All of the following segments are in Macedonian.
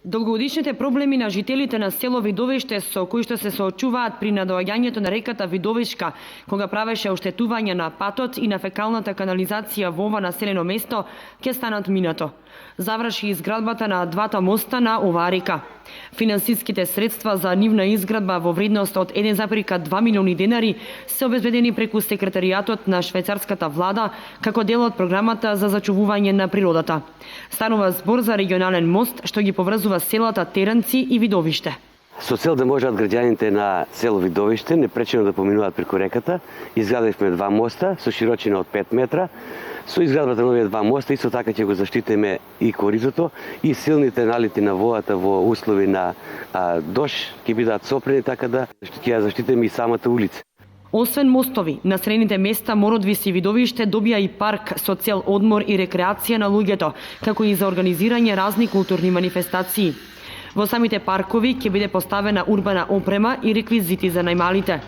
Долгогодишните проблеми на жителите на село Видовиште со кои што се соочуваат при надоаѓањето на реката Видовишка, кога правеше оштетување на патот и на фекалната канализација во ова населено место, ќе станат минато. Заврши изградбата на двата моста на оваа река. Финансиските средства за нивна изградба во вредност од 1,2 милиони денари се обезбедени преку секретаријатот на швајцарската влада како дел од програмата за зачувување на природата. Станува збор за регионален мост што ги поврзува селата Теренци и Видовиште. Со цел да можат граѓаните на село Видовиште непречено да поминуваат преку реката, изградивме два моста со широчина од 5 метра. Со изградбата на овие два моста исто така ќе го заштитиме и коритото и силните налити на водата во услови на дожд ќе бидат сопрени, така да ќе заштитиме и самата улица. Освен мостови, населените места Мородвис и Видовиште добија и парк со цел одмор и рекреација на луѓето, како и за организирање разни културни манифестации. Во самите паркови ќе биде поставена урбана опрема и реквизити за најмалите.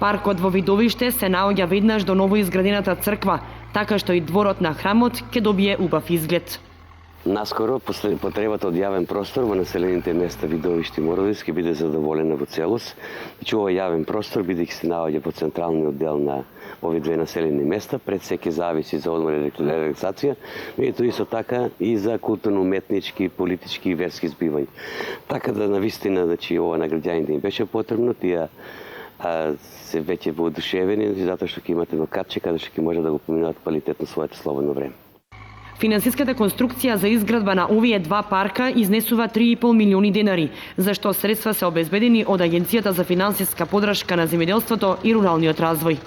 Паркот во Видовиште се наоѓа веднаш до новоизградената црква, така што и дворот на храмот ќе добие убав изглед. Наскоро потребата од јавен простор во населените места Видовиште и Мородвис ќе биде задоволена во целост. Значи овој јавен простор бидејќи се наоѓа во централниот дел на овие две населени места, пред се ќе зависи за одмор и релаксација, меѓутоа исто така и за културно-уметнички, политички и верски збивања. Така да навистина, значи ова на граѓаните им беше потребно, тие се веќе воодушевени, затоа што ќе имате картче каде што ќе може да го поминуваат квалитетно своето слободно време. Финансиската конструкција за изградба на овие два парка изнесува 3,5 милиони денари, за што средства се обезбедени од Агенцијата за финансиска поддршка на земјоделството и руралниот развој.